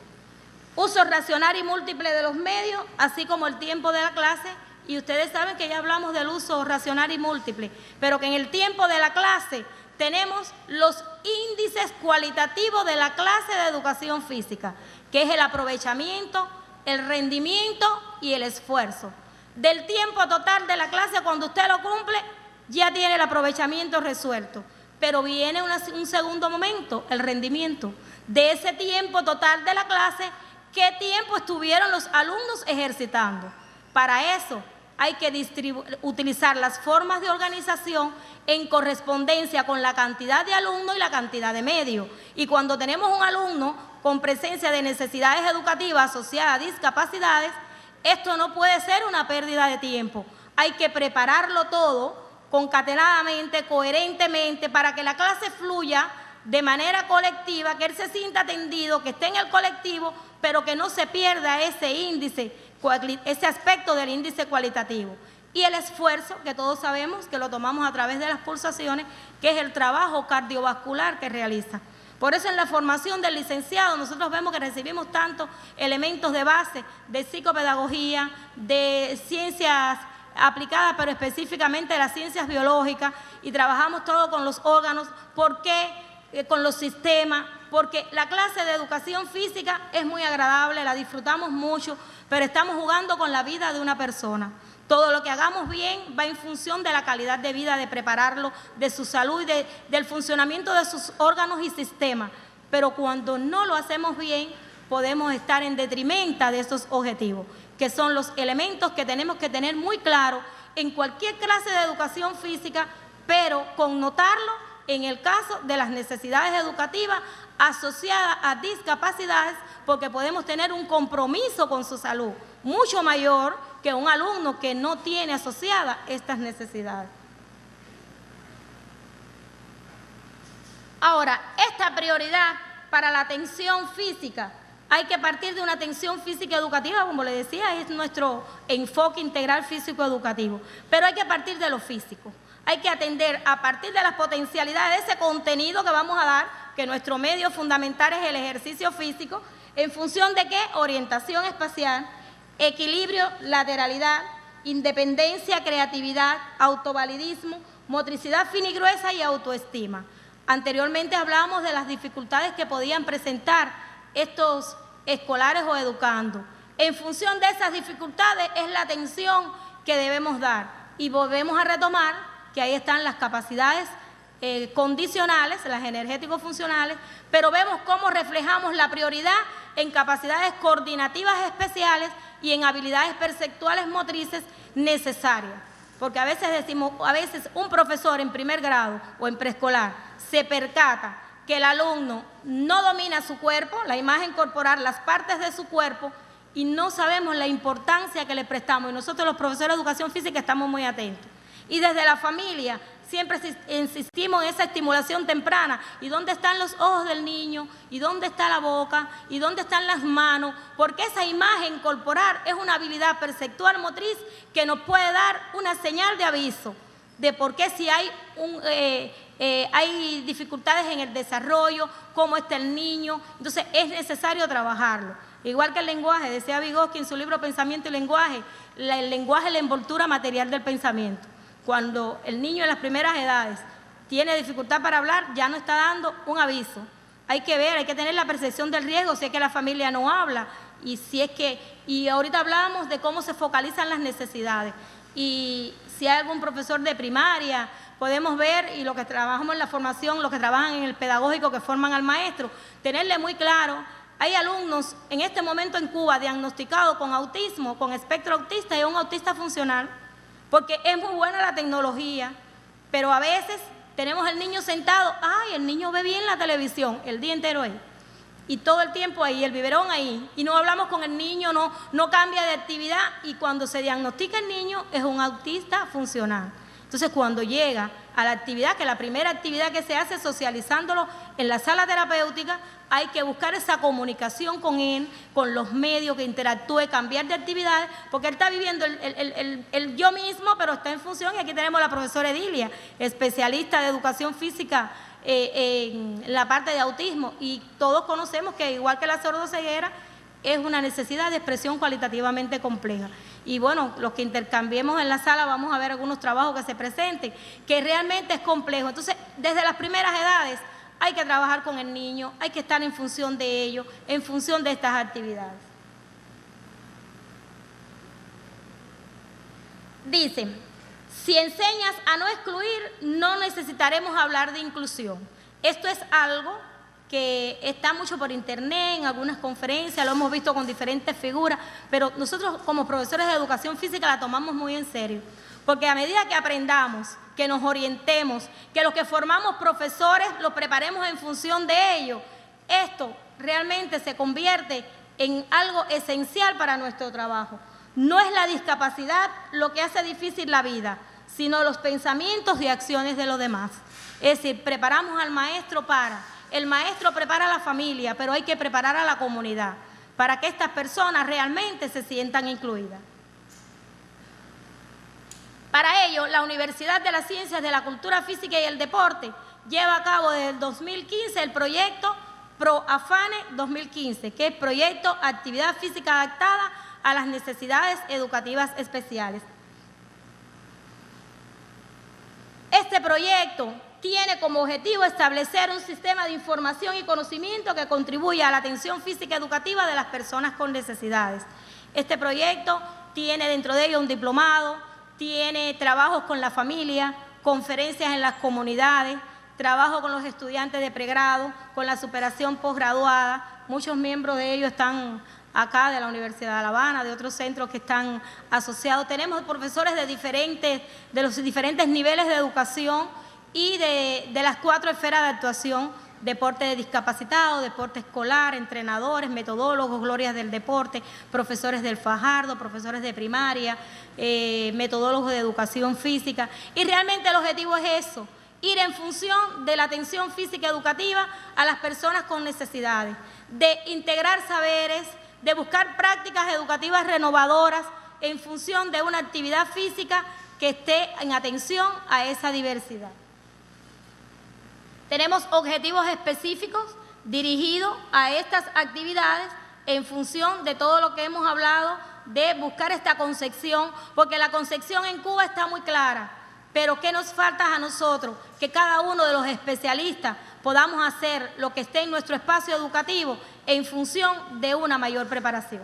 Uso racional y múltiple de los medios, así como el tiempo de la clase, y ustedes saben que ya hablamos del uso racional y múltiple, pero que en el tiempo de la clase tenemos los índices cualitativos de la clase de educación física, que es el aprovechamiento, el rendimiento y el esfuerzo. Del tiempo total de la clase, cuando usted lo cumple, ya tiene el aprovechamiento resuelto. Pero viene un segundo momento, el rendimiento. De ese tiempo total de la clase, ¿qué tiempo estuvieron los alumnos ejercitando? Para eso hay que utilizar las formas de organización en correspondencia con la cantidad de alumnos y la cantidad de medios. Y cuando tenemos un alumno con presencia de necesidades educativas asociadas a discapacidades, esto no puede ser una pérdida de tiempo. Hay que prepararlo todo concatenadamente, coherentemente, para que la clase fluya de manera colectiva, que él se sienta atendido, que esté en el colectivo, pero que no se pierda ese índice, ese aspecto del índice cualitativo. Y el esfuerzo, que todos sabemos que lo tomamos a través de las pulsaciones, que es el trabajo cardiovascular que realiza. Por eso en la formación del licenciado nosotros vemos que recibimos tantos elementos de base de psicopedagogía, de ciencias aplicadas, pero específicamente de las ciencias biológicas, y trabajamos todo con los órganos. ¿Por qué? Con los sistemas, porque la clase de educación física es muy agradable, la disfrutamos mucho, pero estamos jugando con la vida de una persona. Todo lo que hagamos bien va en función de la calidad de vida, de prepararlo, de su salud y del funcionamiento de sus órganos y sistemas. Pero cuando no lo hacemos bien, podemos estar en detrimento de esos objetivos, que son los elementos que tenemos que tener muy claros en cualquier clase de educación física, pero connotarlo en el caso de las necesidades educativas asociadas a discapacidades, porque podemos tener un compromiso con su salud mucho mayor que un alumno que no tiene asociadas estas necesidades. Ahora, esta prioridad para la atención física, hay que partir de una atención física educativa, como le decía, es nuestro enfoque integral físico-educativo, pero hay que partir de lo físico. Hay que atender a partir de las potencialidades de ese contenido que vamos a dar, que nuestro medio fundamental es el ejercicio físico, en función de qué, orientación espacial, equilibrio, lateralidad, independencia, creatividad, autovalidismo, motricidad fina y gruesa y autoestima. Anteriormente hablábamos de las dificultades que podían presentar estos escolares o educandos. En función de esas dificultades es la atención que debemos dar. Y volvemos a retomar que ahí están las capacidades condicionales, las energético-funcionales, pero vemos cómo reflejamos la prioridad en capacidades coordinativas especiales y en habilidades perceptuales motrices necesarias. Porque a veces decimos, a veces un profesor en primer grado o en preescolar se percata que el alumno no domina su cuerpo, la imagen corporal, las partes de su cuerpo, y no sabemos la importancia que le prestamos. Y nosotros los profesores de educación física estamos muy atentos. Y desde la familia siempre insistimos en esa estimulación temprana. ¿Y dónde están los ojos del niño? ¿Y dónde está la boca? ¿Y dónde están las manos? Porque esa imagen corporal es una habilidad perceptual motriz que nos puede dar una señal de aviso de por qué si hay dificultades en el desarrollo, cómo está el niño. Entonces es necesario trabajarlo. Igual que el lenguaje, decía Vygotsky en su libro Pensamiento y Lenguaje, el lenguaje es la envoltura material del pensamiento. Cuando el niño en las primeras edades tiene dificultad para hablar, ya no está dando un aviso. Hay que ver, hay que tener la percepción del riesgo si es que la familia no habla y ahorita hablábamos de cómo se focalizan las necesidades. Y si hay algún profesor de primaria, podemos ver, y lo que trabajamos en la formación, los que trabajan en el pedagógico que forman al maestro, tenerle muy claro, hay alumnos en este momento en Cuba diagnosticados con autismo, con espectro autista y un autista funcional, porque es muy buena la tecnología, pero a veces tenemos el niño sentado, ay, el niño ve bien la televisión, el día entero ahí, y todo el tiempo ahí, el biberón ahí, y no hablamos con el niño, no cambia de actividad, y cuando se diagnostica el niño es un autista funcional. Entonces, cuando llega a la actividad, que la primera actividad que se hace es socializándolo en la sala terapéutica, hay que buscar esa comunicación con él, con los medios, que interactúe, cambiar de actividades, porque él está viviendo el yo mismo, pero está en función, y aquí tenemos a la profesora Edilia, especialista de educación física en la parte de autismo, y todos conocemos que igual que la sordoceguera, es una necesidad de expresión cualitativamente compleja. Y bueno, los que intercambiemos en la sala vamos a ver algunos trabajos que se presenten, que realmente es complejo. Entonces, desde las primeras edades hay que trabajar con el niño, hay que estar en función de ello, en función de estas actividades. Dicen, si enseñas a no excluir, no necesitaremos hablar de inclusión. Esto es algo que está mucho por internet, en algunas conferencias, lo hemos visto con diferentes figuras, pero nosotros como profesores de educación física la tomamos muy en serio, porque a medida que aprendamos, que nos orientemos, que los que formamos profesores los preparemos en función de ello, esto realmente se convierte en algo esencial para nuestro trabajo. No es la discapacidad lo que hace difícil la vida, sino los pensamientos y acciones de los demás. Es decir, preparamos al maestro el maestro prepara a la familia, pero hay que preparar a la comunidad para que estas personas realmente se sientan incluidas. Para ello, la Universidad de las Ciencias de la Cultura Física y el Deporte lleva a cabo desde el 2015 el proyecto ProAFANE 2015, que es Proyecto Actividad Física Adaptada a las Necesidades Educativas Especiales. Este proyecto tiene como objetivo establecer un sistema de información y conocimiento que contribuya a la atención física educativa de las personas con necesidades. Este proyecto tiene dentro de ello un diplomado, tiene trabajos con la familia, conferencias en las comunidades, trabajo con los estudiantes de pregrado, con la superación posgraduada. Muchos miembros de ellos están acá de la Universidad de La Habana, de otros centros que están asociados. Tenemos profesores de los diferentes niveles de educación y de las 4 esferas de actuación: deporte de discapacitados, deporte escolar, entrenadores, metodólogos, glorias del deporte, profesores del Fajardo, profesores de primaria, metodólogos de educación física. Y realmente el objetivo es eso, ir en función de la atención física educativa a las personas con necesidades, de integrar saberes, de buscar prácticas educativas renovadoras en función de una actividad física que esté en atención a esa diversidad. Tenemos objetivos específicos dirigidos a estas actividades en función de todo lo que hemos hablado, de buscar esta concepción, porque la concepción en Cuba está muy clara, pero ¿qué nos falta a nosotros? Que cada uno de los especialistas podamos hacer lo que esté en nuestro espacio educativo en función de una mayor preparación.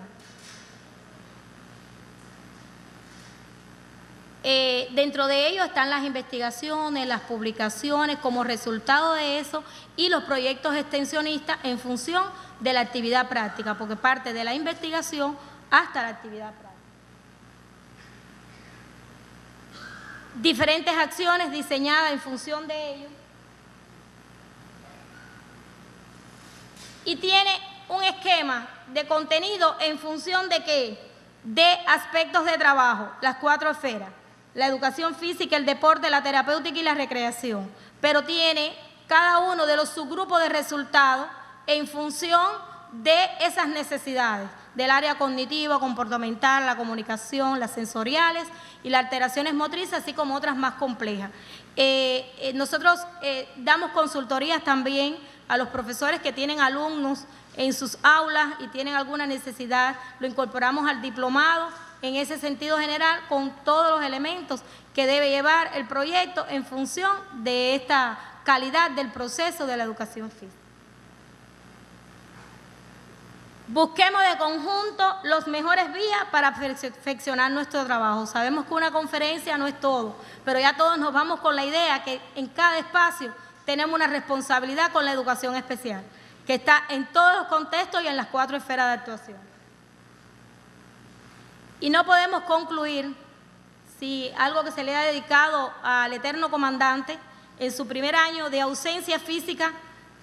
Dentro de ello están las investigaciones, las publicaciones como resultado de eso, y los proyectos extensionistas en función de la actividad práctica, porque parte de la investigación hasta la actividad práctica. Diferentes acciones diseñadas en función de ello. Y tiene un esquema de contenido en función de ¿qué? De aspectos de trabajo, las 4 esferas: la educación física, el deporte, la terapéutica y la recreación. Pero tiene cada uno de los subgrupos de resultados en función de esas necesidades, del área cognitiva, comportamental, la comunicación, las sensoriales y las alteraciones motrices, así como otras más complejas. Nosotros damos consultorías también a los profesores que tienen alumnos en sus aulas y tienen alguna necesidad, lo incorporamos al diplomado en ese sentido general con todos los elementos que debe llevar el proyecto en función de esta calidad del proceso de la educación física. Busquemos de conjunto los mejores vías para perfeccionar nuestro trabajo. Sabemos que una conferencia no es todo, pero ya todos nos vamos con la idea que en cada espacio tenemos una responsabilidad con la educación especial, que está en todos los contextos y en las 4 esferas de actuación. Y no podemos concluir si algo que se le ha dedicado al eterno comandante en su primer año de ausencia física,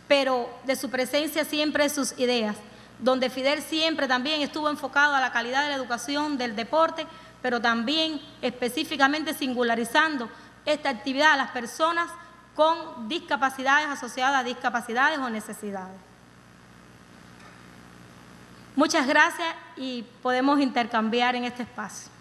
pero de su presencia siempre en sus ideas, donde Fidel siempre también estuvo enfocado a la calidad de la educación, del deporte, pero también específicamente singularizando esta actividad a las personas con discapacidades asociadas a discapacidades o necesidades. Muchas gracias y podemos intercambiar en este espacio.